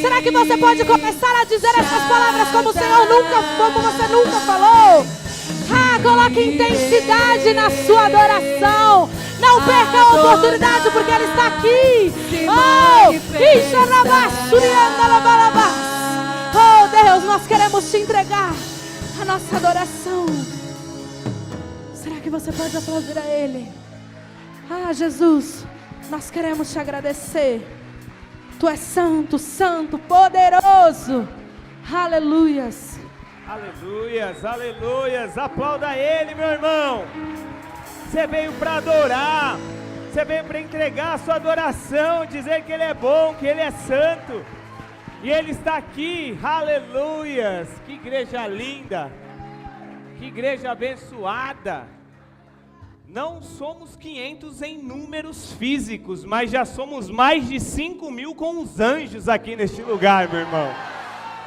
Será que você pode começar a dizer essas palavras como o Senhor como você nunca falou? Coloque intensidade na sua adoração. Não perca a oportunidade, porque Ele está aqui. Oh Deus, nós queremos te entregar a nossa adoração. Será que você pode aplaudir a Ele? Jesus, nós queremos te agradecer. Tu és santo, santo, poderoso. Aleluias. Aleluias, aleluias. Aplauda Ele, meu irmão. Você veio para adorar. Você veio para entregar a sua adoração, dizer que Ele é bom, que Ele é santo. E Ele está aqui. Aleluias. Que igreja linda. Que igreja abençoada. Não somos 500 em números físicos, mas já somos mais de 5.000 com os anjos aqui neste lugar, meu irmão.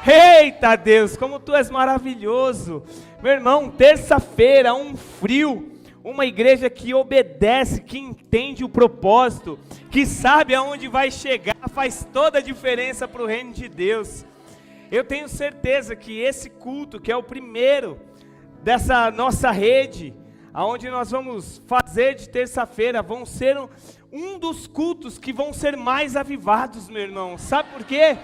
Eita Deus, como Tu és maravilhoso. Meu irmão, terça-feira, um frio, uma igreja que obedece, que entende o propósito, que sabe aonde vai chegar, faz toda a diferença para o reino de Deus. Eu tenho certeza que esse culto, que é o primeiro dessa nossa rede, aonde nós vamos fazer de terça-feira, vão ser um dos cultos que vão ser mais avivados, meu irmão. Sabe por quê?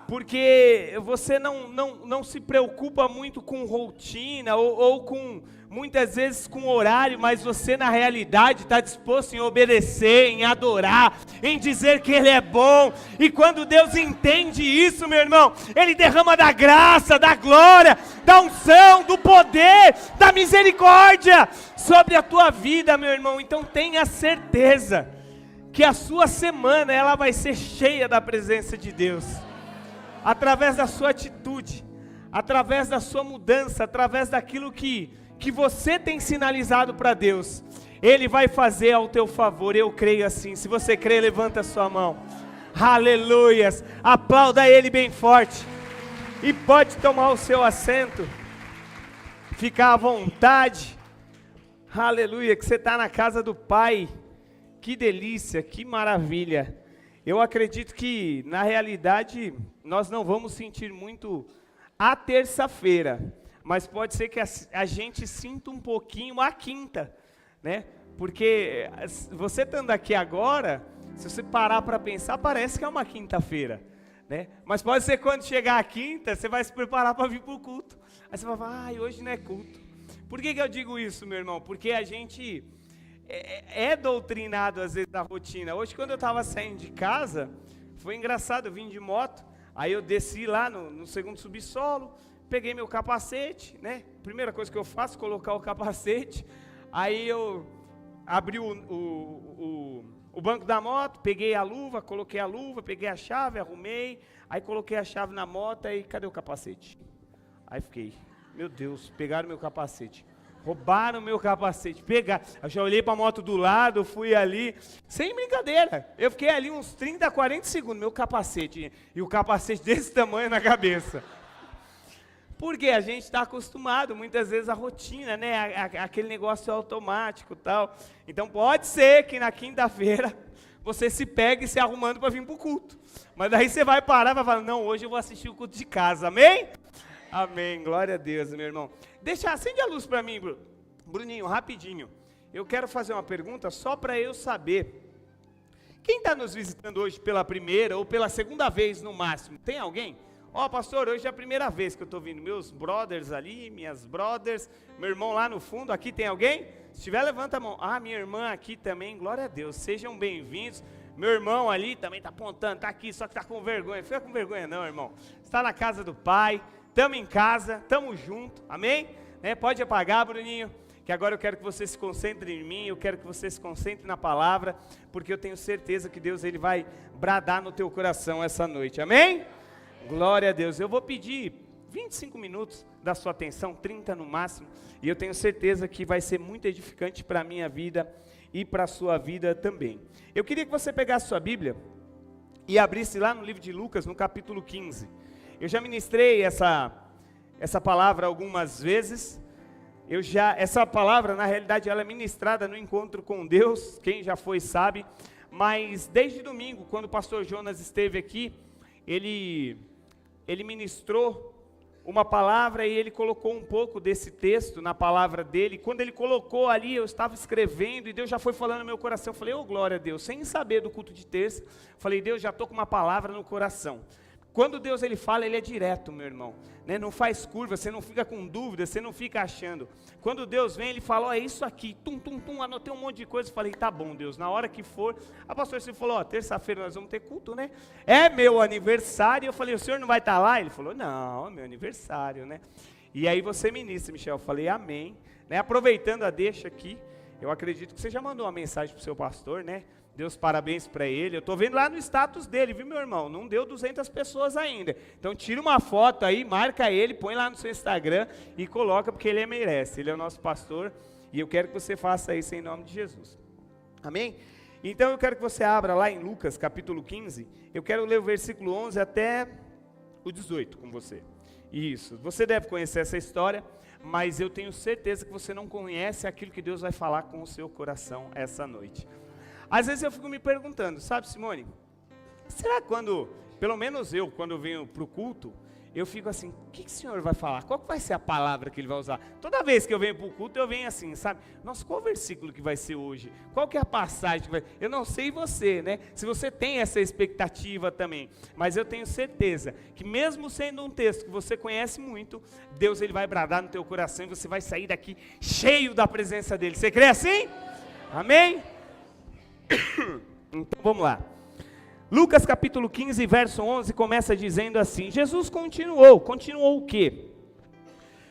Porque você não se preocupa muito com rotina ou com, muitas vezes com horário, mas você na realidade está disposto em obedecer, em adorar, em dizer que Ele é bom. E quando Deus entende isso, meu irmão, Ele derrama da graça, da glória, da unção, do poder, da misericórdia sobre a tua vida, meu irmão. Então tenha certeza que a sua semana ela vai ser cheia da presença de Deus. Através da sua atitude, através da sua mudança, através daquilo que você tem sinalizado para Deus, Ele vai fazer ao teu favor. Eu creio assim. Se você crê, levanta a sua mão. Aleluias. Aplauda Ele bem forte. E pode tomar o seu assento, ficar à vontade. Aleluia, que você está na casa do Pai. Que delícia, que maravilha. Eu acredito que, na realidade, nós não vamos sentir muito a terça-feira, mas pode ser que a gente sinta um pouquinho a quinta, né? Porque você estando aqui agora, se você parar para pensar, parece que é uma quinta-feira, né? Mas pode ser quando chegar a quinta, você vai se preparar para vir para o culto. Aí você vai falar, hoje não é culto. Por que eu digo isso, meu irmão? Porque a gente é doutrinado às vezes da rotina. Hoje, quando eu estava saindo de casa, foi engraçado, eu vim de moto, aí eu desci lá no segundo subsolo, peguei meu capacete, né? Primeira coisa que eu faço, colocar o capacete. Aí eu abri o banco da moto, peguei a luva, coloquei a luva, peguei a chave, arrumei, aí coloquei a chave na moto, aí cadê o capacete? Aí fiquei, meu Deus, pegaram meu capacete. Roubaram meu capacete, pegaram. Eu já olhei para a moto do lado, fui ali, sem brincadeira. Eu fiquei ali uns 30, 40 segundos, meu capacete, e o capacete desse tamanho na cabeça. Porque a gente está acostumado, muitas vezes, à rotina, né? Aquele negócio automático e tal. Então pode ser que na quinta-feira você se pegue se arrumando para vir para o culto. Mas daí você vai parar e vai falar, não, hoje eu vou assistir o culto de casa, amém? Amém, glória a Deus, meu irmão. Acende a luz para mim, Bruninho, rapidinho. Eu quero fazer uma pergunta só para eu saber. Quem está nos visitando hoje pela primeira ou pela segunda vez no máximo? Tem alguém? Pastor, hoje é a primeira vez que eu estou vindo. Meus brothers ali, minhas brothers, meu irmão lá no fundo, aqui tem alguém? Se tiver, levanta a mão. Minha irmã aqui também, glória a Deus, sejam bem-vindos. Meu irmão ali também está apontando, está aqui, só que está com vergonha. Fica com vergonha não, irmão. Está na casa do Pai. Estamos em casa, estamos juntos, amém? Pode apagar, Bruninho, que agora eu quero que você se concentre em mim, eu quero que você se concentre na palavra, porque eu tenho certeza que Deus ele vai bradar no teu coração essa noite, amém? Glória a Deus. Eu vou pedir 25 minutos da sua atenção, 30 no máximo, e eu tenho certeza que vai ser muito edificante para a minha vida e para a sua vida também. Eu queria que você pegasse sua Bíblia e abrisse lá no livro de Lucas, no capítulo 15. Eu já ministrei essa palavra algumas vezes. Essa palavra, na realidade, ela é ministrada no encontro com Deus. Quem já foi sabe. Mas desde domingo, quando o pastor Jonas esteve aqui, ele ministrou uma palavra e ele colocou um pouco desse texto na palavra dele. Quando ele colocou ali, eu estava escrevendo e Deus já foi falando no meu coração. Eu falei, ô glória a Deus, sem saber do culto de terça. Falei, Deus, já estou com uma palavra no coração. Quando Deus ele fala, ele é direto, meu irmão, né? Não faz curva, você não fica com dúvida, você não fica achando. Quando Deus vem, ele fala, ó, é isso aqui, anotei um monte de coisa, falei, tá bom, Deus, na hora que for. A pastora você falou, ó, terça-feira nós vamos ter culto, né? É meu aniversário. Eu falei, o senhor não vai estar lá? Ele falou, não, é meu aniversário, né? E aí você ministra, Michel. Eu falei, amém. Né? Aproveitando a deixa aqui, eu acredito que você já mandou uma mensagem para o seu pastor, né? Deus parabéns para ele. Eu estou vendo lá no status dele, viu, meu irmão? Não deu 200 pessoas ainda. Então tira uma foto aí, marca ele, põe lá no seu Instagram e coloca, porque ele merece. Ele é o nosso pastor e eu quero que você faça isso em nome de Jesus. Amém? Então eu quero que você abra lá em Lucas capítulo 15. Eu quero ler o versículo 11 até o 18 com você. Isso. Você deve conhecer essa história, mas eu tenho certeza que você não conhece aquilo que Deus vai falar com o seu coração essa noite. Às vezes eu fico me perguntando, sabe, Simone, será que pelo menos eu, quando eu venho para o culto, eu fico assim, o que o Senhor vai falar? Qual que vai ser a palavra que Ele vai usar? Toda vez que eu venho para o culto, eu venho assim, sabe, nossa, qual o versículo que vai ser hoje? Qual que é a passagem que vai... Eu não sei você, né, se você tem essa expectativa também, mas eu tenho certeza que mesmo sendo um texto que você conhece muito, Deus ele vai bradar no teu coração e você vai sair daqui cheio da presença dEle. Você crê assim? Amém? Então vamos lá. Lucas capítulo 15, verso 11 começa dizendo assim: Jesus continuou o quê?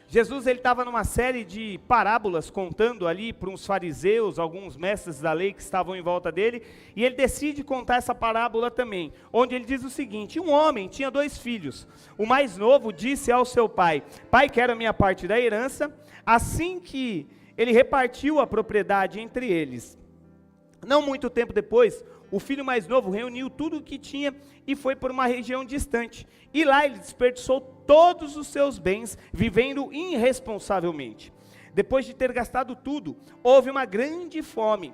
Jesus ele estava numa série de parábolas contando ali para uns fariseus, alguns mestres da lei que estavam em volta dele, e ele decide contar essa parábola também, onde ele diz o seguinte: um homem tinha 2 filhos. O mais novo disse ao seu pai: pai, quero a minha parte da herança. Assim que ele repartiu a propriedade entre eles. Não muito tempo depois, o filho mais novo reuniu tudo o que tinha e foi para uma região distante. E lá ele desperdiçou todos os seus bens, vivendo irresponsavelmente. Depois de ter gastado tudo, houve uma grande fome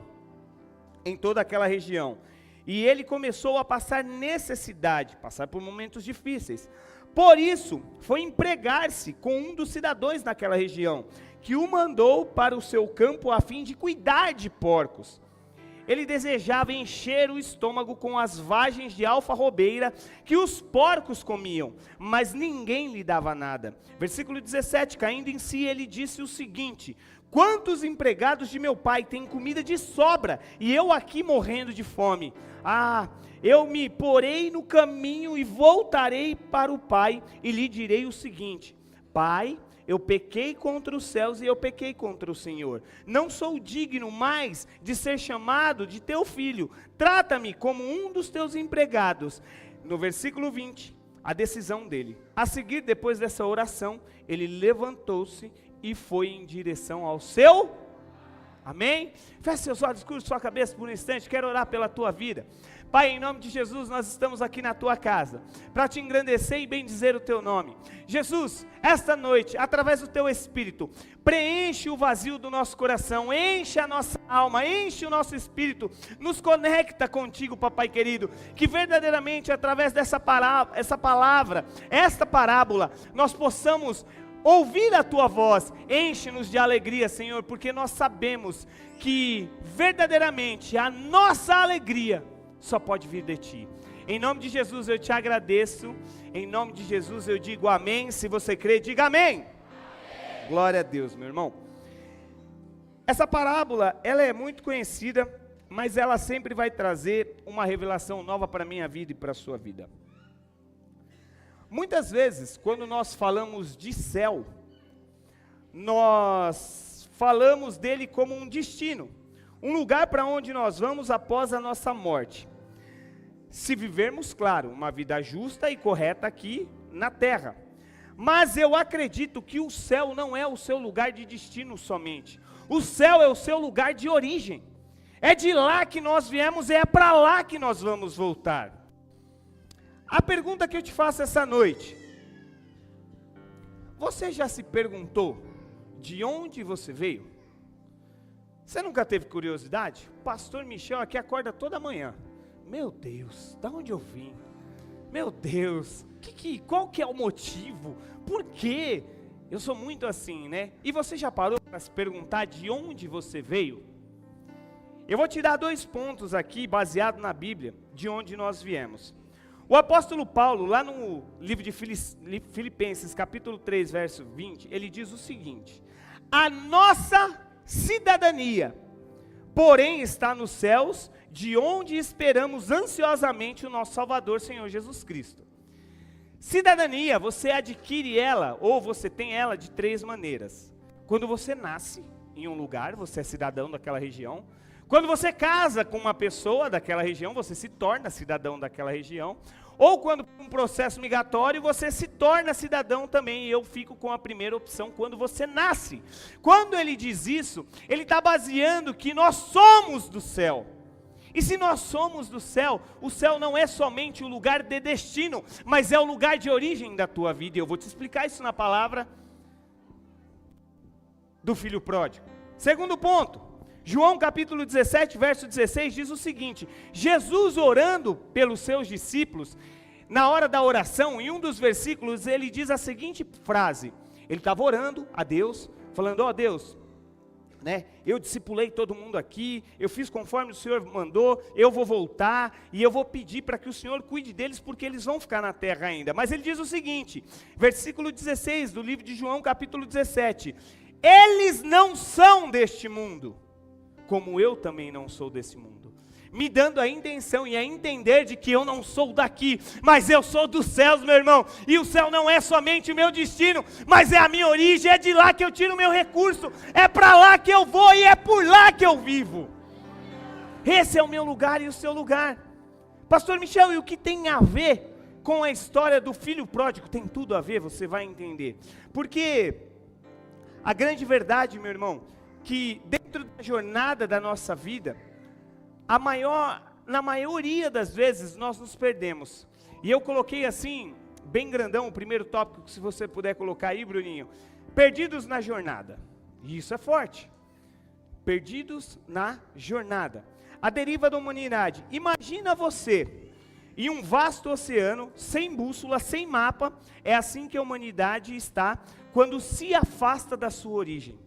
em toda aquela região. E ele começou a passar necessidade, passar por momentos difíceis. Por isso, foi empregar-se com um dos cidadãos daquela região, que o mandou para o seu campo a fim de cuidar de porcos. Ele desejava encher o estômago com as vagens de alfarrobeira que os porcos comiam, mas ninguém lhe dava nada. Versículo 17, caindo em si, ele disse o seguinte: quantos empregados de meu pai têm comida de sobra, e eu aqui morrendo de fome? Eu me porei no caminho e voltarei para o pai, e lhe direi o seguinte: pai, eu pequei contra os céus e eu pequei contra o Senhor. Não sou digno mais de ser chamado de teu filho. Trata-me como um dos teus empregados. No versículo 20, a decisão dele. A seguir, depois dessa oração, ele levantou-se e foi em direção ao seu... Amém? Feche seus olhos, curva sua cabeça por um instante. Quero orar pela tua vida. Pai, em nome de Jesus, nós estamos aqui na tua casa para te engrandecer e bendizer o teu nome. Jesus, esta noite, através do teu Espírito, preenche o vazio do nosso coração, enche a nossa alma, enche o nosso espírito, nos conecta contigo, papai querido, que verdadeiramente através dessa palavra, esta parábola, nós possamos ouvir a tua voz. Enche-nos de alegria, Senhor, porque nós sabemos que verdadeiramente a nossa alegria só pode vir de ti. Em nome de Jesus eu te agradeço, em nome de Jesus eu digo amém. Se você crê, diga amém. Amém. Glória a Deus, meu irmão. Essa parábola, ela é muito conhecida, mas ela sempre vai trazer uma revelação nova para a minha vida e para a sua vida. Muitas vezes, quando nós falamos de céu, nós falamos dele como um destino, um lugar para onde nós vamos após a nossa morte. Se vivermos, claro, uma vida justa e correta aqui na terra. Mas eu acredito que o céu não é o seu lugar de destino somente. O céu é o seu lugar de origem. É de lá que nós viemos e é para lá que nós vamos voltar. A pergunta que eu te faço essa noite: você já se perguntou de onde você veio? Você nunca teve curiosidade? O pastor Michel aqui acorda toda manhã. Meu Deus, de onde eu vim? Meu Deus, qual que é o motivo? Por quê? Eu sou muito assim, né? E você já parou para se perguntar de onde você veio? Eu vou te dar 2 pontos aqui, baseado na Bíblia, de onde nós viemos. O apóstolo Paulo, lá no livro de Filipenses, capítulo 3, verso 20, ele diz o seguinte: a nossa cidadania, porém, está nos céus, de onde esperamos ansiosamente o nosso Salvador, Senhor Jesus Cristo. Cidadania, você adquire ela, ou você tem ela de 3 maneiras. Quando você nasce em um lugar, você é cidadão daquela região. Quando você casa com uma pessoa daquela região, você se torna cidadão daquela região. Ou quando um processo migratório, você se torna cidadão também. E eu fico com a primeira opção, quando você nasce. Quando ele diz isso, ele está baseando que nós somos do céu. E se nós somos do céu, o céu não é somente o lugar de destino, mas é o lugar de origem da tua vida. E eu vou te explicar isso na palavra do filho pródigo. Segundo ponto, João capítulo 17, verso 16 diz o seguinte: Jesus orando pelos seus discípulos, na hora da oração, em um dos versículos, ele diz a seguinte frase. Ele estava orando a Deus, falando: ó Deus, né, eu discipulei todo mundo aqui, eu fiz conforme o Senhor mandou, eu vou voltar e eu vou pedir para que o Senhor cuide deles, porque eles vão ficar na terra ainda. Mas ele diz o seguinte, versículo 16 do livro de João capítulo 17: eles não são deste mundo, como eu também não sou desse mundo. Me dando a intenção e a entender de que eu não sou daqui, mas eu sou dos céus, meu irmão. E o céu não é somente o meu destino, mas é a minha origem, é de lá que eu tiro o meu recurso, é para lá que eu vou e é por lá que eu vivo. Esse é o meu lugar e o seu lugar. Pastor Michel, e o que tem a ver com a história do filho pródigo? Tem tudo a ver, você vai entender. Porque a grande verdade, meu irmão, que dentro da jornada da nossa vida, na maioria das vezes nós nos perdemos. E eu coloquei assim, bem grandão, o primeiro tópico, se você puder colocar aí, Bruninho: perdidos na jornada. E isso é forte. Perdidos na jornada. A deriva da humanidade. Imagina você em um vasto oceano, sem bússola, sem mapa. É assim que a humanidade está quando se afasta da sua origem.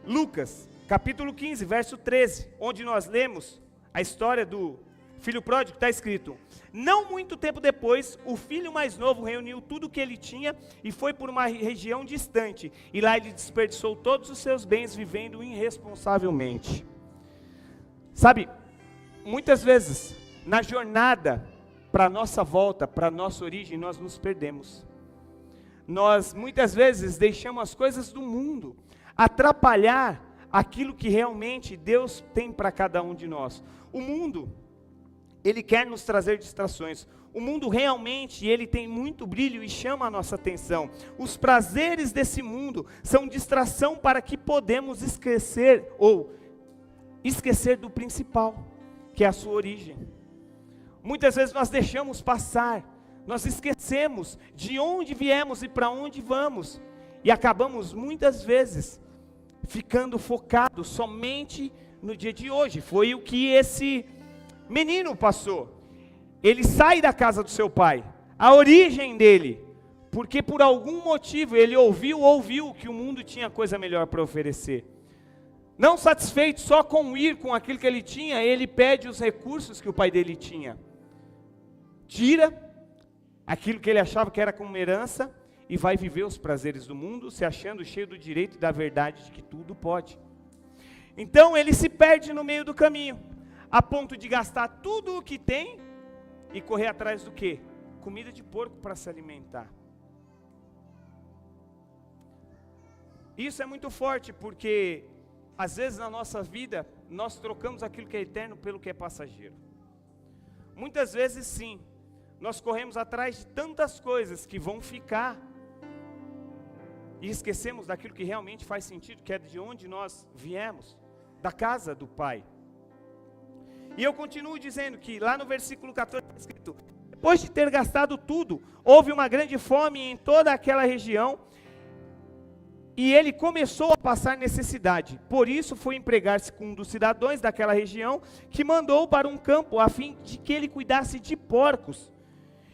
Lucas capítulo 15, verso 13, onde nós lemos a história do filho pródigo, está escrito: não muito tempo depois, o filho mais novo reuniu tudo o que ele tinha e foi por uma região distante, e lá ele desperdiçou todos os seus bens vivendo irresponsavelmente. Sabe, muitas vezes, na jornada para a nossa volta, para a nossa origem, nós nos perdemos. Nós, muitas vezes, deixamos as coisas do mundo atrapalhar aquilo que realmente Deus tem para cada um de nós. O mundo, ele quer nos trazer distrações. O mundo realmente, ele tem muito brilho e chama a nossa atenção. Os prazeres desse mundo são distração para que podemos esquecer do principal, que é a sua origem. Muitas vezes nós deixamos passar, nós esquecemos de onde viemos e para onde vamos, e acabamos muitas vezes ficando focado somente no dia de hoje. Foi o que esse menino passou. Ele sai da casa do seu pai, a origem dele, porque por algum motivo ele ouviu que o mundo tinha coisa melhor para oferecer. Não satisfeito só com ir com aquilo que ele tinha, ele pede os recursos que o pai dele tinha. Tira aquilo que ele achava que era como herança e vai viver os prazeres do mundo, se achando cheio do direito e da verdade de que tudo pode. Então ele se perde no meio do caminho, a ponto de gastar tudo o que tem e correr atrás do quê? Comida de porco para se alimentar. Isso é muito forte, porque às vezes na nossa vida nós trocamos aquilo que é eterno pelo que é passageiro. Muitas vezes sim, nós corremos atrás de tantas coisas que vão ficar e esquecemos daquilo que realmente faz sentido, que é de onde nós viemos, da casa do Pai. E eu continuo dizendo que lá no versículo 14 está escrito: depois de ter gastado tudo, houve uma grande fome em toda aquela região, e ele começou a passar necessidade. Por isso foi empregar-se com um dos cidadãos daquela região, que mandou para um campo, a fim de que ele cuidasse de porcos.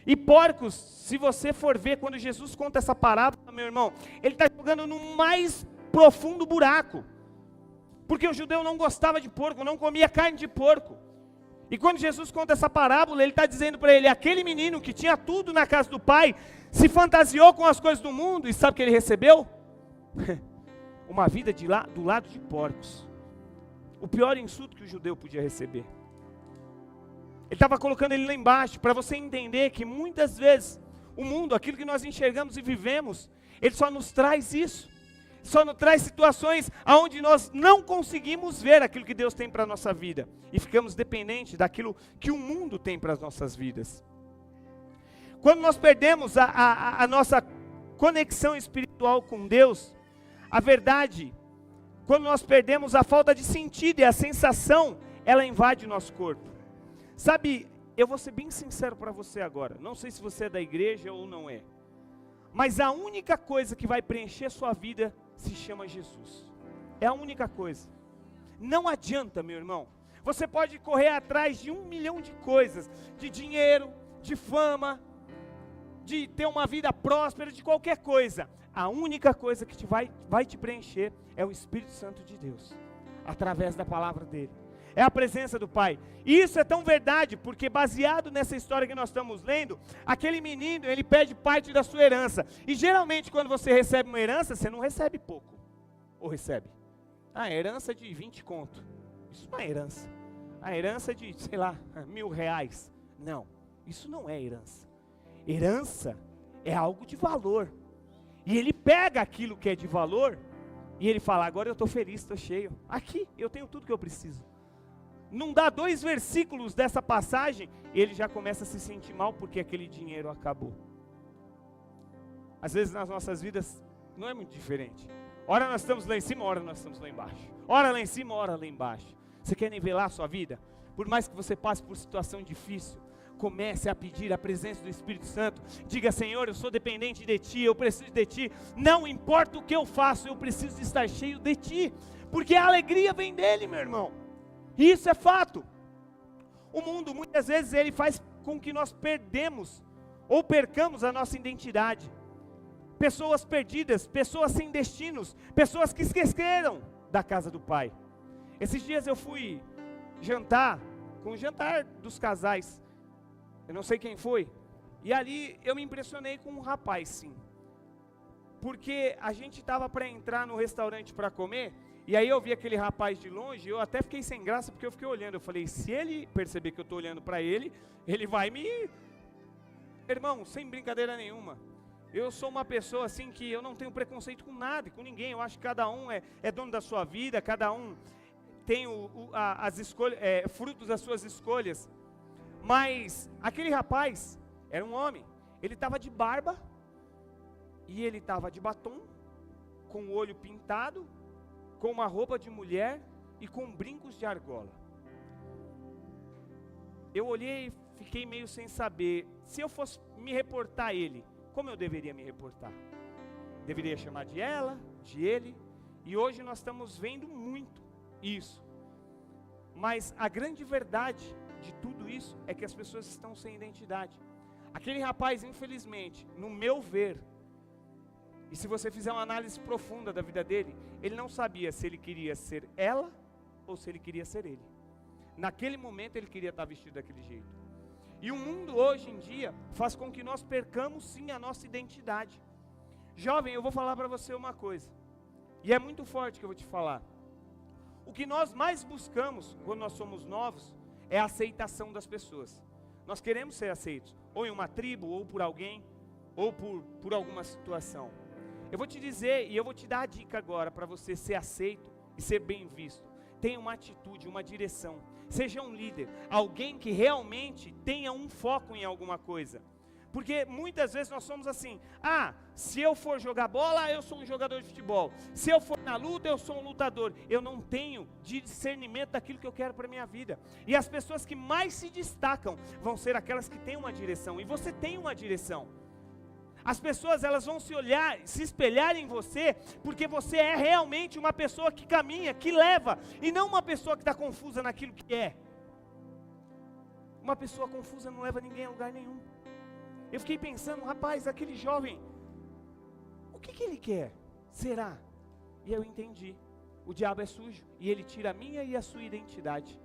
E porcos, se você for ver, quando Jesus conta essa parábola, meu irmão, ele está jogando no mais profundo buraco. Porque o judeu não gostava de porco, não comia carne de porco. E quando Jesus conta essa parábola, ele está dizendo para ele, aquele menino que tinha tudo na casa do pai, se fantasiou com as coisas do mundo, e sabe o que ele recebeu? Uma vida do lado de porcos. O pior insulto que o judeu podia receber. Ele estava colocando ele lá embaixo, para você entender que muitas vezes, o mundo, aquilo que nós enxergamos e vivemos, ele só nos traz isso. Só nos traz situações onde nós não conseguimos ver aquilo que Deus tem para a nossa vida. E ficamos dependentes daquilo que o mundo tem para as nossas vidas. Quando nós perdemos a nossa conexão espiritual com Deus, a verdade, quando nós perdemos a falta de sentido e a sensação, ela invade o nosso corpo. Sabe, eu vou ser bem sincero para você agora. Não sei se você é da igreja ou não é. Mas a única coisa que vai preencher sua vida se chama Jesus. É a única coisa. Não adianta, meu irmão. Você pode correr atrás de 1 milhão de coisas. De dinheiro, de fama, de ter uma vida próspera, de qualquer coisa. A única coisa que vai te preencher é o Espírito Santo de Deus. Através da palavra dele. É a presença do Pai. E isso é tão verdade, porque baseado nessa história que nós estamos lendo, aquele menino, ele pede parte da sua herança. E geralmente quando você recebe uma herança, você não recebe pouco. Ou recebe? Ah, herança de 20 conto. Isso não é herança. A herança de, sei lá, R$1.000. Não, isso não é herança. Herança é algo de valor. E ele pega aquilo que é de valor, e ele fala, agora eu estou feliz, estou cheio. Aqui, eu tenho tudo que eu preciso. Não dá 2 versículos dessa passagem, ele já começa a se sentir mal porque aquele dinheiro acabou. Às vezes nas nossas vidas não é muito diferente. Ora nós estamos lá em cima, ora nós estamos lá embaixo. Ora lá em cima, ora lá embaixo. Você quer nivelar a sua vida? Por mais que você passe por situação difícil, comece a pedir a presença do Espírito Santo. Diga, Senhor, eu sou dependente de Ti, eu preciso de Ti. Não importa o que eu faço, eu preciso estar cheio de Ti. Porque a alegria vem dEle, meu irmão. E isso é fato. O mundo, muitas vezes, ele faz com que nós perdemos ou percamos a nossa identidade. Pessoas perdidas, pessoas sem destinos, pessoas que esqueceram da casa do Pai. Esses dias eu fui jantar, com o jantar dos casais, eu não sei quem foi, e ali eu me impressionei com um rapaz, sim. Porque a gente estava para entrar no restaurante para comer, e aí eu vi aquele rapaz de longe, eu até fiquei sem graça, porque eu fiquei olhando, eu falei, se ele perceber que eu estou olhando para ele, ele vai me... Irmão, sem brincadeira nenhuma, eu sou uma pessoa assim que eu não tenho preconceito com nada, com ninguém, eu acho que cada um é dono da sua vida, cada um tem as escolhas, frutos das suas escolhas. Mas aquele rapaz era um homem, ele estava de barba, e ele estava de batom, com o olho pintado, com uma roupa de mulher e com brincos de argola. Eu olhei e fiquei meio sem saber, se eu fosse me reportar a ele, como eu deveria me reportar? Deveria chamar de ela, de ele, e hoje nós estamos vendo muito isso. Mas a grande verdade de tudo isso é que as pessoas estão sem identidade. Aquele rapaz, infelizmente, no meu ver, e se você fizer uma análise profunda da vida dele, ele não sabia se ele queria ser ela ou se ele queria ser ele. Naquele momento ele queria estar vestido daquele jeito. E o mundo hoje em dia faz com que nós percamos sim a nossa identidade. Jovem, eu vou falar para você uma coisa, e é muito forte que eu vou te falar. O que nós mais buscamos quando nós somos novos é a aceitação das pessoas. Nós queremos ser aceitos, ou em uma tribo, ou por alguém, ou por alguma situação. Eu vou te dizer, e eu vou te dar a dica agora, para você ser aceito e ser bem visto. Tenha uma atitude, uma direção. Seja um líder, alguém que realmente tenha um foco em alguma coisa. Porque muitas vezes nós somos assim, se eu for jogar bola, eu sou um jogador de futebol. Se eu for na luta, eu sou um lutador. Eu não tenho discernimento daquilo que eu quero para a minha vida. E as pessoas que mais se destacam vão ser aquelas que têm uma direção. E você tem uma direção. As pessoas, elas vão se espelhar em você, porque você é realmente uma pessoa que caminha, que leva, e não uma pessoa que está confusa naquilo que é. Uma pessoa confusa não leva ninguém a lugar nenhum. Eu fiquei pensando, rapaz, aquele jovem, o que ele quer? Será? E eu entendi, o diabo é sujo, e ele tira a minha e a sua identidade,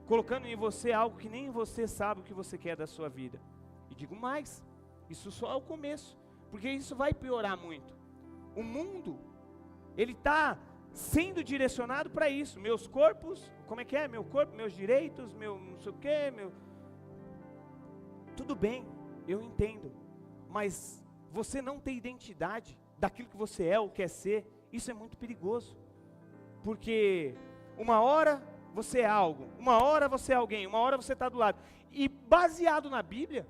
colocando em você algo que nem você sabe o que você quer da sua vida. E digo mais, isso só é o começo, porque isso vai piorar muito. O mundo, ele está sendo direcionado para isso. Meus corpos, como é que é? Meu corpo, meus direitos, meu não sei o quê, tudo bem, eu entendo, mas você não ter identidade daquilo que você é ou quer ser, isso é muito perigoso, porque uma hora você é algo, uma hora você é alguém, uma hora você está do lado, e baseado na Bíblia,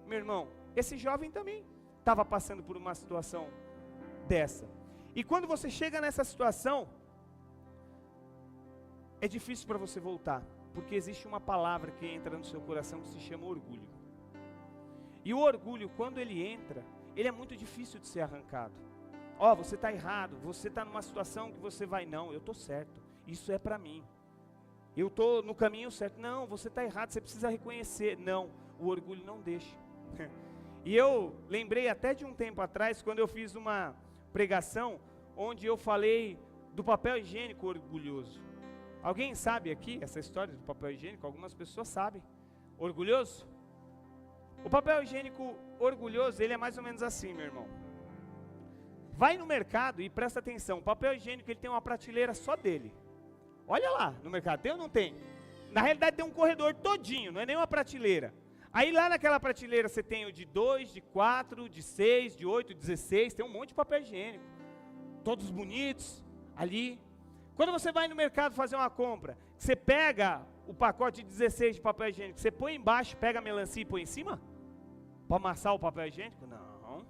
meu irmão, esse jovem também estava passando por uma situação dessa, e quando você chega nessa situação, é difícil para você voltar, porque existe uma palavra que entra no seu coração que se chama orgulho, e o orgulho, quando ele entra, ele é muito difícil de ser arrancado. Ó, você está errado, você está numa situação que você vai, não, eu estou certo, isso é para mim, eu estou no caminho certo, não, você está errado, você precisa reconhecer, não, o orgulho não deixa. E eu lembrei até de um tempo atrás, quando eu fiz uma pregação, onde eu falei do papel higiênico orgulhoso. Alguém sabe aqui essa história do papel higiênico? Algumas pessoas sabem. Orgulhoso? O papel higiênico orgulhoso, ele é mais ou menos assim, meu irmão. Vai no mercado e presta atenção, o papel higiênico ele tem uma prateleira só dele. Olha lá no mercado, tem ou não tem? Na realidade tem um corredor todinho, não é nem uma prateleira. Aí lá naquela prateleira você tem o de 2, de 4, de 6, de 8, de 16, tem um monte de papel higiênico. Todos bonitos, ali. Quando você vai no mercado fazer uma compra, você pega o pacote de 16 de papel higiênico, você põe embaixo, pega a melancia e põe em cima? Para amassar o papel higiênico? Não.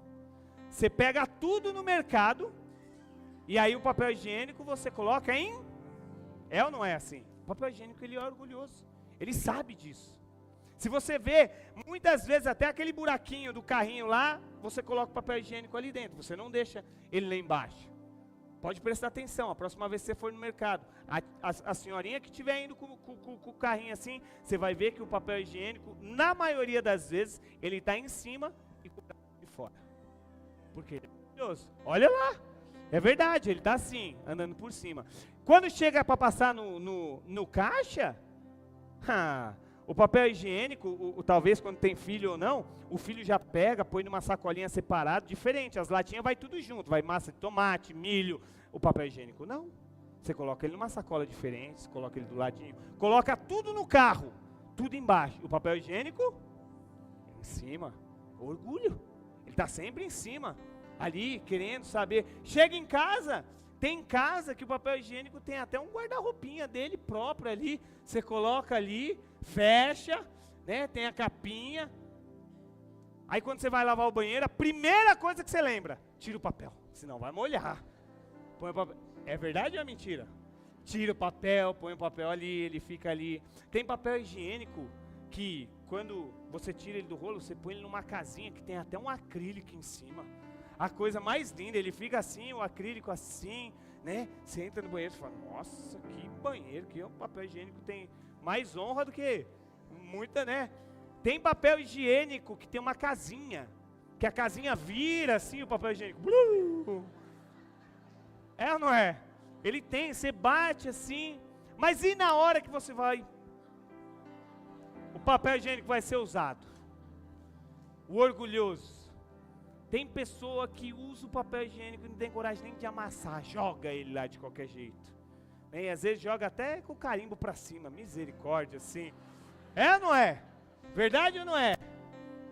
Você pega tudo no mercado, e aí o papel higiênico você coloca em... É ou não é assim? O papel higiênico ele é orgulhoso, ele sabe disso. Se você vê, muitas vezes até aquele buraquinho do carrinho lá, você coloca o papel higiênico ali dentro, você não deixa ele lá embaixo. Pode prestar atenção, a próxima vez que você for no mercado, a senhorinha que estiver indo com o carrinho assim, você vai ver que o papel higiênico, na maioria das vezes, ele está em cima e com o braço de fora. Porque ele é orgulhoso. Olha lá, é verdade, ele está assim, andando por cima. Quando chega para passar no caixa, o papel higiênico, talvez quando tem filho ou não, o filho já pega, põe numa sacolinha separada, diferente, as latinhas vai tudo junto, vai massa de tomate, milho, o papel higiênico não, você coloca ele numa sacola diferente, você coloca ele do ladinho, coloca tudo no carro, tudo embaixo, o papel higiênico em cima, orgulho, ele está sempre em cima, ali querendo saber, chega em casa, tem casa que o papel higiênico tem até um guarda-roupinha dele próprio ali, você coloca ali, fecha, né, tem a capinha, aí quando você vai lavar o banheiro, a primeira coisa que você lembra, tira o papel, senão vai molhar, põe o papel, é verdade ou é mentira? Tira o papel, põe o papel ali, ele fica ali, tem papel higiênico que quando você tira ele do rolo, você põe ele numa casinha que tem até um acrílico em cima, a coisa mais linda, ele fica assim, o acrílico assim, né? Você entra no banheiro e fala, nossa, que banheiro, que o papel higiênico tem mais honra do que muita, né? Tem papel higiênico que tem uma casinha, que a casinha vira assim, o papel higiênico. É ou não é? Ele tem, você bate assim, mas e na hora que você vai? O papel higiênico vai ser usado. O orgulhoso. Tem pessoa que usa o papel higiênico e não tem coragem nem de amassar, joga ele lá de qualquer jeito. E às vezes joga até com o carimbo para cima, misericórdia assim. É ou não é? Verdade ou não é?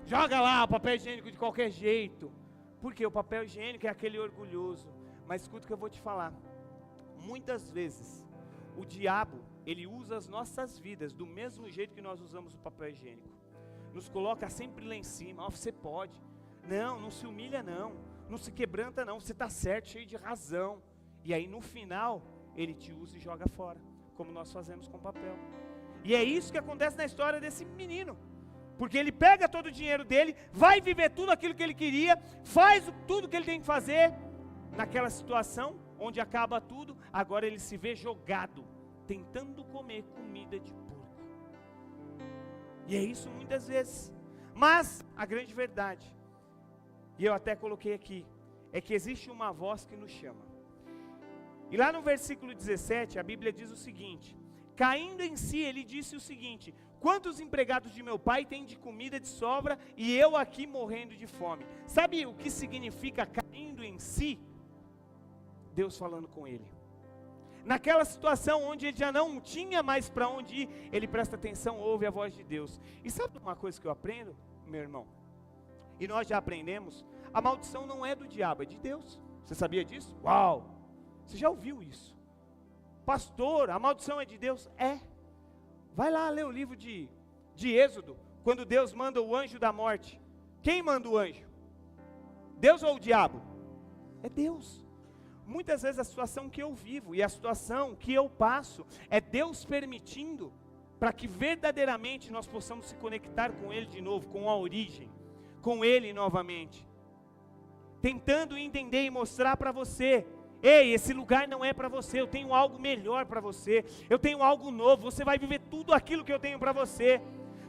Joga lá o papel higiênico de qualquer jeito. Porque o papel higiênico é aquele orgulhoso. Mas escuta o que eu vou te falar. Muitas vezes, o diabo, ele usa as nossas vidas do mesmo jeito que nós usamos o papel higiênico. Nos coloca sempre lá em cima, você pode. Não se humilha não se quebranta não, você está certo, cheio de razão. E aí no final, ele te usa e joga fora, como nós fazemos com papel. E é isso que acontece na história desse menino. porque ele pega todo o dinheiro dele, vai viver tudo aquilo que ele queria, faz tudo que ele tem que fazer, naquela situação, onde acaba tudo, agora ele se vê jogado, tentando comer comida de porco. E é isso muitas vezes. Mas a grande verdade, e eu até coloquei aqui, é que existe uma voz que nos chama. E lá no versículo 17, a Bíblia diz o seguinte: caindo em si, ele disse o seguinte: quantos empregados de meu pai têm de comida de sobra, e eu aqui morrendo de fome? Sabe o que significa caindo em si? Deus falando com ele. Naquela situação onde ele já não tinha mais para onde ir, ele presta atenção, ouve a voz de Deus. E sabe uma coisa que eu aprendo, meu irmão? E nós já aprendemos, a maldição não é do diabo, é de Deus. Você sabia disso? Uau! Você já ouviu isso? Pastor, a maldição é de Deus? É. Vai lá ler o livro de Êxodo, quando Deus manda o anjo da morte. Quem manda o anjo? Deus ou o diabo? É Deus. Muitas vezes a situação que eu vivo e a situação que eu passo é Deus permitindo para que verdadeiramente nós possamos se conectar com Ele de novo, com a origem, com Ele novamente. Tentando entender e mostrar para você: ei, esse lugar não é para você, eu tenho algo melhor para você, eu tenho algo novo, você vai viver tudo aquilo que eu tenho para você.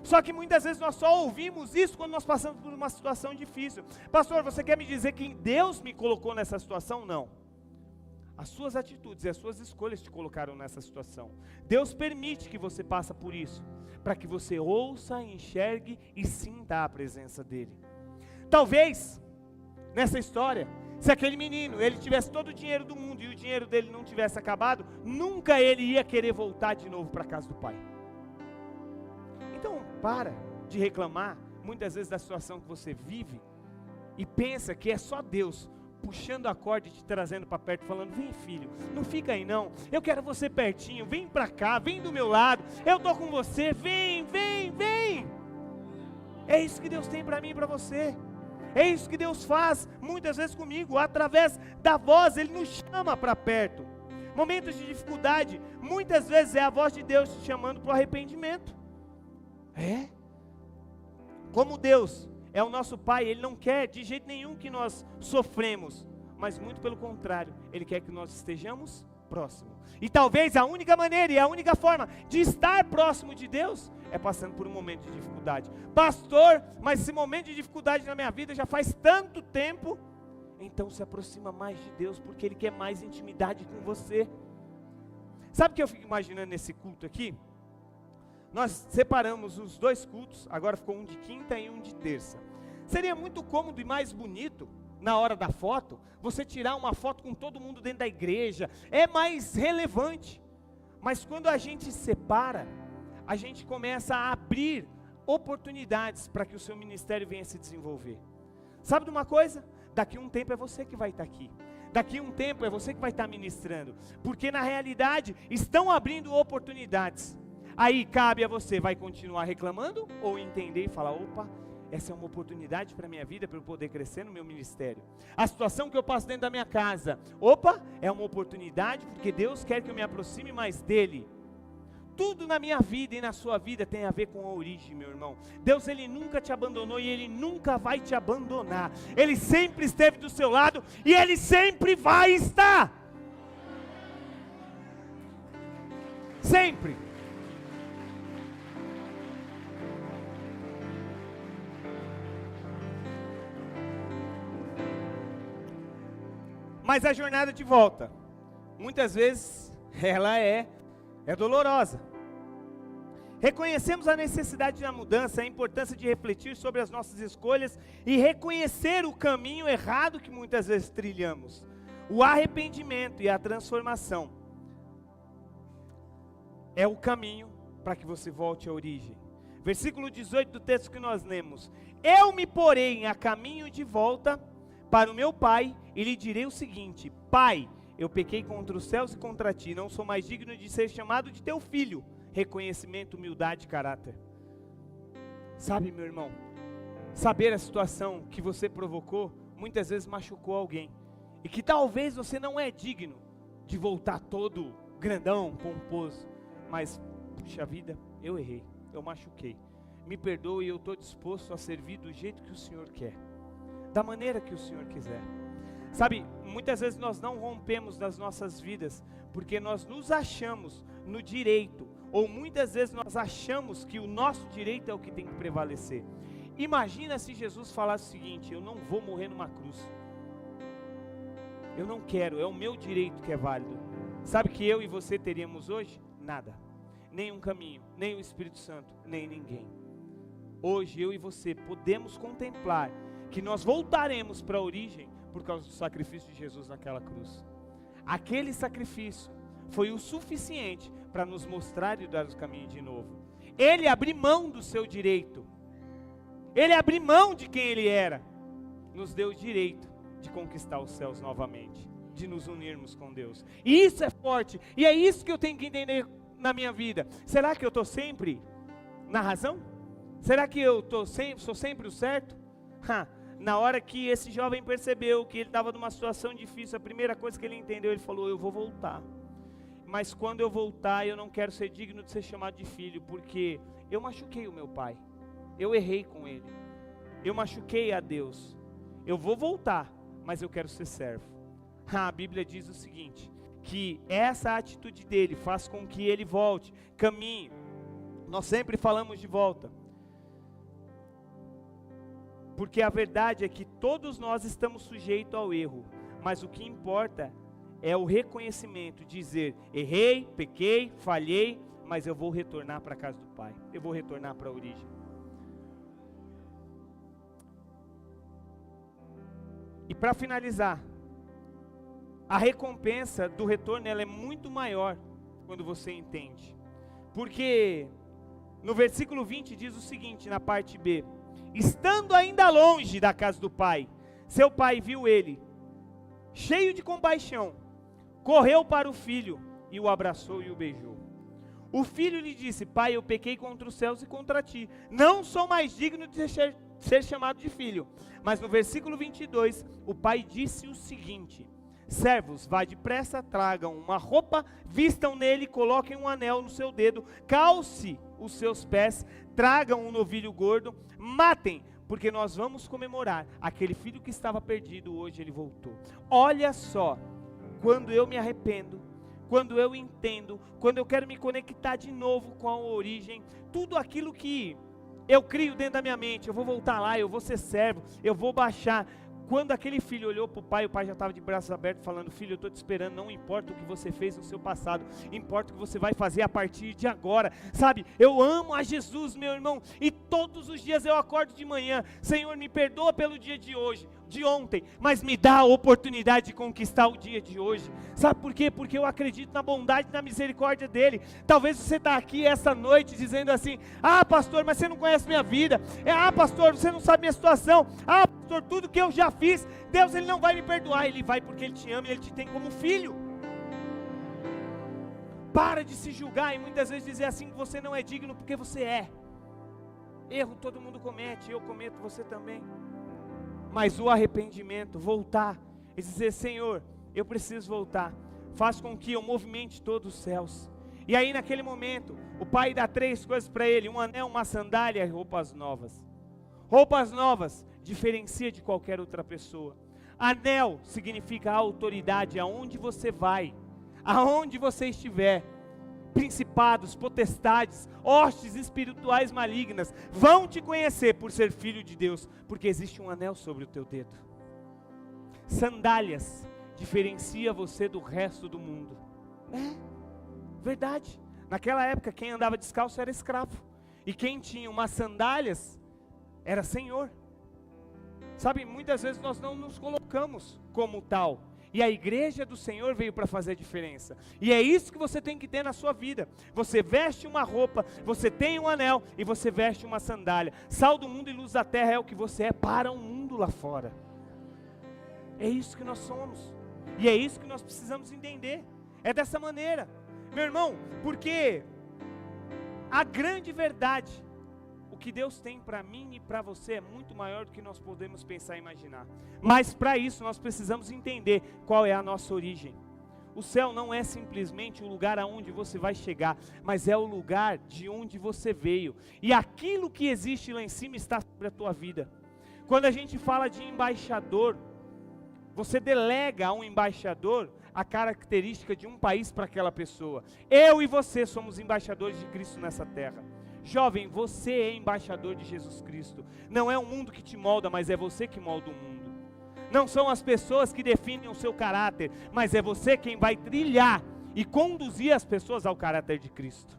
Só que muitas vezes nós só ouvimos isso quando nós passamos por uma situação difícil. Pastor, você quer me dizer que Deus me colocou nessa situação? Não. As suas atitudes e as suas escolhas te colocaram nessa situação. Deus permite que você passe por isso, para que você ouça, enxergue e sinta a presença dEle. Talvez, nessa história, se aquele menino, ele tivesse todo o dinheiro do mundo e o dinheiro dele não tivesse acabado, nunca ele ia querer voltar de novo para a casa do pai. Então, para de reclamar, muitas vezes, da situação que você vive, e pensa que é só Deus puxando a corda e te trazendo para perto, falando: vem filho, não fica aí não, eu quero você pertinho, vem para cá, vem do meu lado, eu estou com você, vem, vem, vem. É isso que Deus tem para mim e para você. É isso que Deus faz muitas vezes comigo, através da voz, Ele nos chama para perto. Momentos de dificuldade, muitas vezes é a voz de Deus te chamando para o arrependimento. É? Como Deus é o nosso Pai, Ele não quer de jeito nenhum que nós sofremos, mas muito pelo contrário, Ele quer que nós estejamos próximos. E talvez a única maneira e a única forma de estar próximo de Deus é passando por um momento de dificuldade. Pastor, mas esse momento de dificuldade na minha vida já faz tanto tempo. Então se aproxima mais de Deus, porque Ele quer mais intimidade com você. Sabe o que eu fico imaginando nesse culto aqui? Nós separamos os dois cultos, agora ficou um de quinta e um de terça. Seria muito cômodo e mais bonito, na hora da foto, você tirar uma foto com todo mundo dentro da igreja, é mais relevante. Mas quando a gente separa, a gente começa a abrir oportunidades para que o seu ministério venha se desenvolver. Sabe de uma coisa? Daqui a um tempo é você que vai estar aqui. Daqui a um tempo é você que vai estar ministrando. Porque na realidade, estão abrindo oportunidades. Aí cabe a você, vai continuar reclamando ou entender e falar: opa, essa é uma oportunidade para a minha vida, para eu poder crescer no meu ministério. A situação que eu passo dentro da minha casa, opa, é uma oportunidade porque Deus quer que eu me aproxime mais dEle. Tudo na minha vida e na sua vida tem a ver com a origem, meu irmão. Deus, Ele nunca te abandonou e Ele nunca vai te abandonar. Ele sempre esteve do seu lado e Ele sempre vai estar. Sempre. Mas a jornada de volta, muitas vezes, ela é dolorosa. Reconhecemos a necessidade da mudança, a importância de refletir sobre as nossas escolhas e reconhecer o caminho errado que muitas vezes trilhamos. O arrependimento e a transformação é o caminho para que você volte à origem. Versículo 18 do texto que nós lemos: eu me porei a caminho de volta para o meu pai e lhe direi o seguinte: Pai, eu pequei contra os céus e contra ti, não sou mais digno de ser chamado de teu filho. Reconhecimento, humildade e caráter. Sabe, meu irmão, saber a situação que você provocou, muitas vezes machucou alguém, e que talvez você não é digno de voltar todo grandão, pomposo, mas, puxa vida, eu errei, eu machuquei. me perdoe, eu estou disposto a servir do jeito que o Senhor quer, da maneira que o Senhor quiser. Sabe, muitas vezes nós não rompemos das nossas vidas, porque nós nos achamos no direito, ou muitas vezes nós achamos que o nosso direito é o que tem que prevalecer. Imagina se Jesus falasse o seguinte: eu não vou morrer numa cruz, eu não quero, é o meu direito que é válido. Sabe que eu e você teríamos hoje? Nada, nem um caminho, nem o Espírito Santo, nem ninguém. Hoje eu e você podemos contemplar que nós voltaremos para a origem por causa do sacrifício de Jesus naquela cruz. Aquele sacrifício foi o suficiente para nos mostrar e dar o caminho de novo. Ele abriu mão do seu direito, ele abriu mão de quem ele era, nos deu o direito de conquistar os céus novamente, de nos unirmos com Deus. E isso é forte, e é isso que eu tenho que entender na minha vida. Será que eu estou sempre na razão? Será que eu sou sempre o certo? Na hora que esse jovem percebeu que ele estava numa situação difícil, a primeira coisa que ele entendeu, ele falou: eu vou voltar. Mas quando eu voltar, eu não quero ser digno de ser chamado de filho, porque eu machuquei o meu pai, eu errei com ele, eu machuquei a Deus. Eu vou voltar, mas eu quero ser servo. A Bíblia diz o seguinte, que essa atitude dele faz com que ele volte, caminhe. Nós sempre falamos de volta, porque a verdade é que todos nós estamos sujeitos ao erro, mas o que importa é o reconhecimento, dizer: errei, pequei, falhei, mas eu vou retornar para a casa do Pai, eu vou retornar para a origem. E para finalizar, a recompensa do retorno, ela é muito maior quando você entende, porque no versículo 20 diz o seguinte, na parte B: estando ainda longe da casa do pai, seu pai viu ele, cheio de compaixão, correu para o filho e o abraçou e o beijou. O filho lhe disse: pai, eu pequei contra os céus e contra ti, não sou mais digno de ser chamado de filho. Mas no versículo 22, o pai disse o seguinte: servos, vá depressa, tragam uma roupa, vistam nele, coloquem um anel no seu dedo, calce os seus pés, tragam um novilho gordo, matem, porque nós vamos comemorar, aquele filho que estava perdido, hoje ele voltou. Olha só, quando eu me arrependo, quando eu entendo, quando eu quero me conectar de novo com a origem, tudo aquilo que eu crio dentro da minha mente, eu vou voltar lá, eu vou ser servo, eu vou baixar. Quando aquele filho olhou para o pai já estava de braços abertos falando: filho, eu estou te esperando, não importa o que você fez no seu passado, importa o que você vai fazer a partir de agora. Sabe, eu amo a Jesus, meu irmão, e todos os dias eu acordo de manhã: Senhor, me perdoa pelo dia de hoje, de ontem, mas me dá a oportunidade de conquistar o dia de hoje. Sabe por quê? Porque eu acredito na bondade e na misericórdia dele. Talvez você está aqui essa noite dizendo assim: ah, pastor, mas você não conhece minha vida. Ah, pastor, você não sabe minha situação. Ah, pastor, tudo que eu já fiz, Deus, ele não vai me perdoar. Ele vai porque ele te ama e ele te tem como filho. Para de se julgar e muitas vezes dizer assim que você não é digno porque você é. Erro todo mundo comete, eu cometo, você também. Mas o arrependimento, voltar e dizer: Senhor, eu preciso voltar, faz com que eu movimente todos os céus. E aí naquele momento, o pai dá 3 coisas para ele: um anel, uma sandália e roupas novas. Roupas novas diferencia de qualquer outra pessoa. Anel significa autoridade, aonde você vai, aonde você estiver. Principados, potestades, hostes espirituais malignas vão te conhecer por ser filho de Deus, porque existe um anel sobre o teu dedo. Sandálias diferencia você do resto do mundo. É verdade. Naquela época quem andava descalço era escravo, e quem tinha umas sandálias era senhor. Sabe, muitas vezes nós não nos colocamos como tal, e a igreja do Senhor veio para fazer a diferença. E é isso que você tem que ter na sua vida. Você veste uma roupa, você tem um anel e você veste uma sandália. Sal do mundo e luz da terra é o que você é para o mundo lá fora. É isso que nós somos. E é isso que nós precisamos entender. É dessa maneira, meu irmão, porque a grande verdade, o que Deus tem para mim e para você é muito maior do que nós podemos pensar e imaginar. Mas para isso nós precisamos entender qual é a nossa origem. O céu não é simplesmente o lugar aonde você vai chegar, mas é o lugar de onde você veio. E aquilo que existe lá em cima está sobre a tua vida. Quando a gente fala de embaixador, você delega a um embaixador a característica de um país para aquela pessoa. Eu e você somos embaixadores de Cristo nessa terra. Jovem, você é embaixador de Jesus Cristo. Não é o mundo que te molda, mas é você que molda o mundo. Não são as pessoas que definem o seu caráter, mas é você quem vai trilhar e conduzir as pessoas ao caráter de Cristo.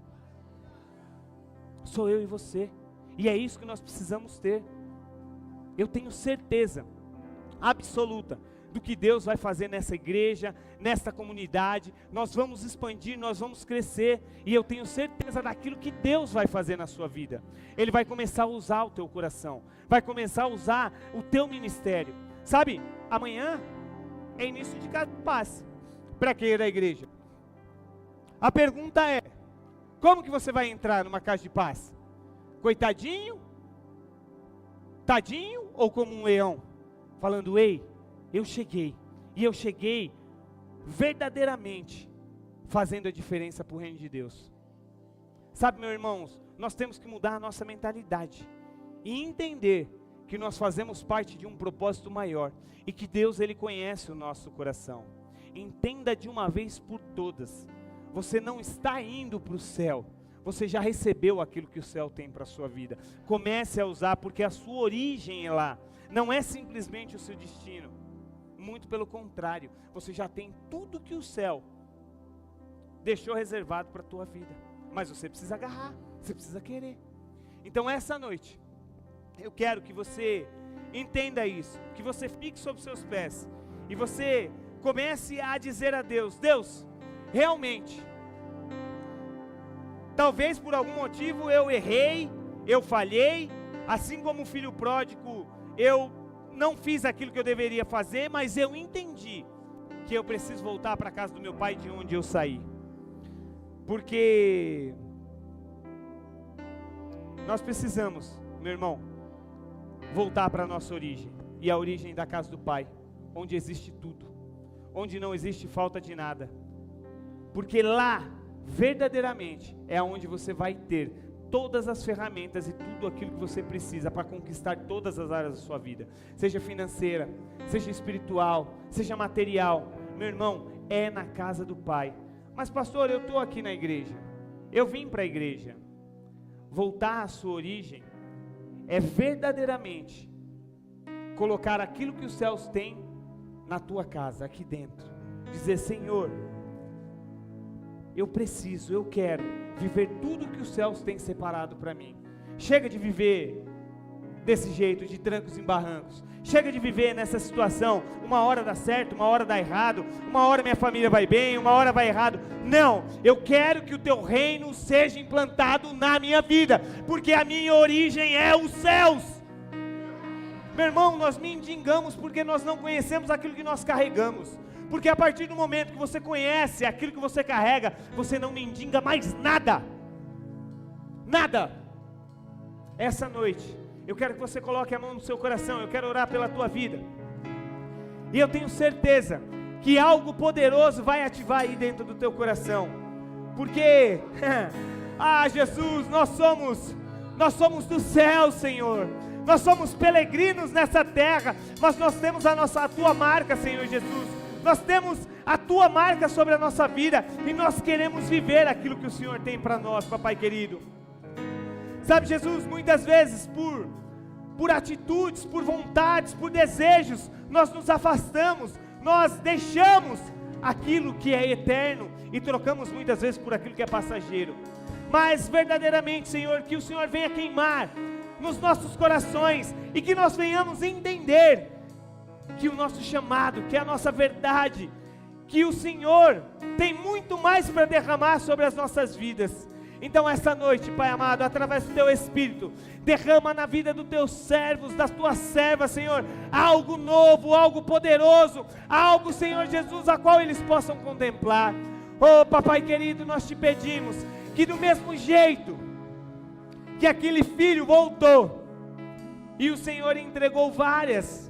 Sou eu e você. E é isso que nós precisamos ter. Eu tenho certeza absoluta do que Deus vai fazer nessa igreja, nessa comunidade. Nós vamos expandir, nós vamos crescer, e eu tenho certeza daquilo que Deus vai fazer na sua vida. Ele vai começar a usar o teu coração, vai começar a usar o teu ministério. Sabe, amanhã é início de casa de paz. Para quem é da igreja? A pergunta é: como que você vai entrar numa casa de paz? Coitadinho? Tadinho? Ou como um leão? Falando, ei, eu cheguei. E eu cheguei verdadeiramente fazendo a diferença para o reino de Deus. Sabe, meus irmãos, nós temos que mudar a nossa mentalidade e entender que nós fazemos parte de um propósito maior e que Deus, Ele conhece o nosso coração. Entenda de uma vez por todas, você não está indo para o céu, você já recebeu aquilo que o céu tem para a sua vida. Comece a usar, porque a sua origem é lá, não é simplesmente o seu destino, muito pelo contrário, você já tem tudo que o céu deixou reservado para a tua vida, mas você precisa agarrar, você precisa querer. Então essa noite, eu quero que você entenda isso, que você fique sobre os seus pés, e você comece a dizer a Deus, Deus, realmente, talvez por algum motivo eu errei, eu falhei, assim como o filho pródigo, eu não fiz aquilo que eu deveria fazer, mas eu entendi que eu preciso voltar para a casa do meu pai de onde eu saí, porque nós precisamos, meu irmão, voltar para a nossa origem, e a origem da casa do Pai, onde existe tudo, onde não existe falta de nada, porque lá, verdadeiramente, é onde você vai ter todas as ferramentas e tudo aquilo que você precisa para conquistar todas as áreas da sua vida, seja financeira, seja espiritual, seja material. Meu irmão, é na casa do Pai. Mas pastor, eu estou aqui na igreja, eu vim para a igreja. Voltar à sua origem é verdadeiramente colocar aquilo que os céus têm na tua casa, aqui dentro. Dizer, Senhor, eu preciso, eu quero viver tudo que os céus têm separado para mim. Chega de viver desse jeito, de trancos e barrancos. Chega de viver nessa situação, uma hora dá certo, uma hora dá errado, uma hora minha família vai bem, uma hora vai errado. Não, eu quero que o teu reino seja implantado na minha vida, porque a minha origem é os céus. Meu irmão, nós mendigamos porque nós não conhecemos aquilo que nós carregamos, porque a partir do momento que você conhece aquilo que você carrega, você não mendiga mais nada, nada. Essa noite, eu quero que você coloque a mão no seu coração, eu quero orar pela tua vida, e eu tenho certeza que algo poderoso vai ativar aí dentro do teu coração, porque, Jesus, nós somos do céu, Senhor, nós somos peregrinos nessa terra, mas nós temos a tua marca, Senhor Jesus, nós temos a tua marca sobre a nossa vida, e nós queremos viver aquilo que o Senhor tem para nós, papai querido. Sabe, Jesus, muitas vezes por atitudes, por vontades, por desejos, nós nos afastamos, nós deixamos aquilo que é eterno e trocamos muitas vezes por aquilo que é passageiro. Mas verdadeiramente, Senhor, que o Senhor venha queimar nos nossos corações e que nós venhamos entender que o nosso chamado, que a nossa verdade, que o Senhor tem muito mais para derramar sobre as nossas vidas. Então essa noite, Pai amado, através do Teu Espírito, derrama na vida dos Teus servos, das Tuas servas, Senhor, algo novo, algo poderoso, algo, Senhor Jesus, a qual eles possam contemplar. Oh, Papai querido, nós Te pedimos que do mesmo jeito que aquele filho voltou, e o Senhor entregou várias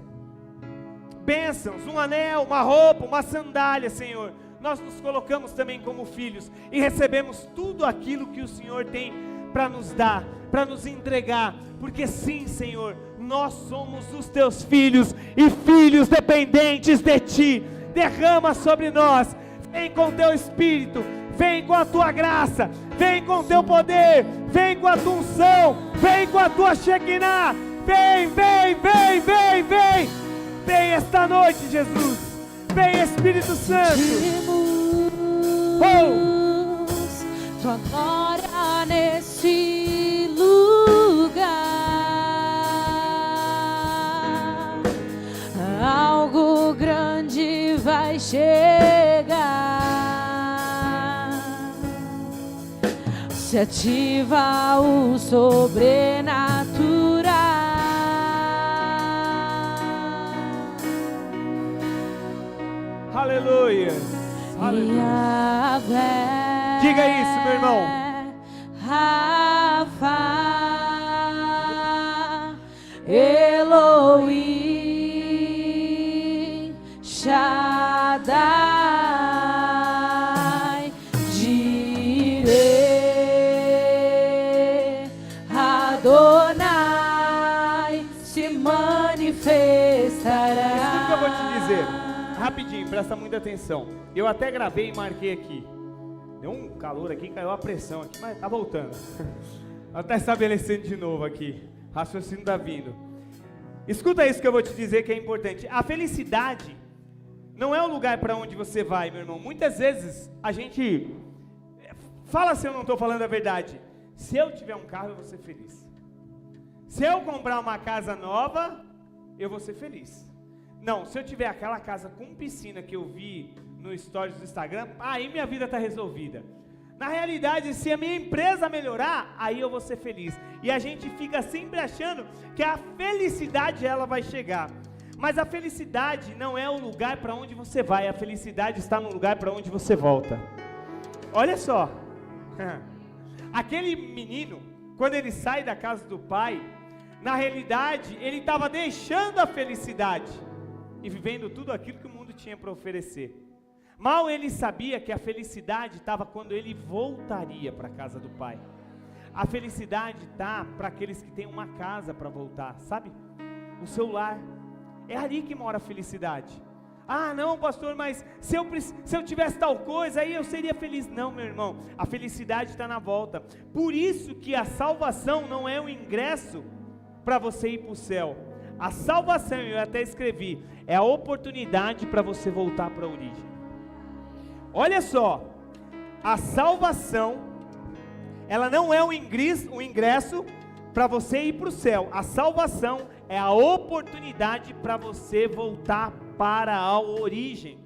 bênçãos, um anel, uma roupa, uma sandália, Senhor, nós nos colocamos também como filhos e recebemos tudo aquilo que o Senhor tem para nos dar, para nos entregar, porque sim, Senhor, nós somos os teus filhos e filhos dependentes de ti. Derrama sobre nós, vem com teu Espírito, vem com a tua graça, vem com teu poder, vem com a tua unção, vem com a tua Shekinah, vem, vem, vem, vem, vem, vem esta noite, Jesus, vem Espírito Santo. Tua glória nesse lugar, algo grande vai chegar, se ativa o sobrenatural. Aleluia, aleluia. Diga isso, meu irmão. Rafa, Elohim, Shaddai, Jireh, Adonai, se manifestará. Isso que eu vou te dizer, rapidinho, presta muita atenção. Eu até gravei e marquei aqui. Deu um calor aqui, caiu a pressão aqui, mas tá voltando. Ela tá estabelecendo de novo aqui. Raciocínio tá vindo. Escuta isso que eu vou te dizer que é importante. A felicidade não é o lugar para onde você vai, meu irmão. Muitas vezes a gente fala se eu não estou falando a verdade. Se eu tiver um carro, eu vou ser feliz. Se eu comprar uma casa nova, eu vou ser feliz. Não, se eu tiver aquela casa com piscina que eu vi no stories do Instagram, aí minha vida está resolvida. Na realidade, se a minha empresa melhorar, aí eu vou ser feliz. E a gente fica sempre achando que a felicidade ela vai chegar. Mas a felicidade não é o lugar para onde você vai, a felicidade está no lugar para onde você volta. Olha só, aquele menino, quando ele sai da casa do pai, na realidade, ele estava deixando a felicidade e vivendo tudo aquilo que o mundo tinha para oferecer. Mal ele sabia que a felicidade estava quando ele voltaria para a casa do pai. A felicidade está para aqueles que têm uma casa para voltar, sabe? O seu lar. É ali que mora a felicidade. Ah, não, pastor, mas se eu tivesse tal coisa, aí eu seria feliz. Não, meu irmão, a felicidade está na volta. Por isso que a salvação não é um ingresso para você ir para o céu. A salvação, eu até escrevi, é a oportunidade para você voltar para a origem. Olha só, a salvação, ela não é um ingresso para você ir para o céu. A salvação é a oportunidade para você voltar para a origem.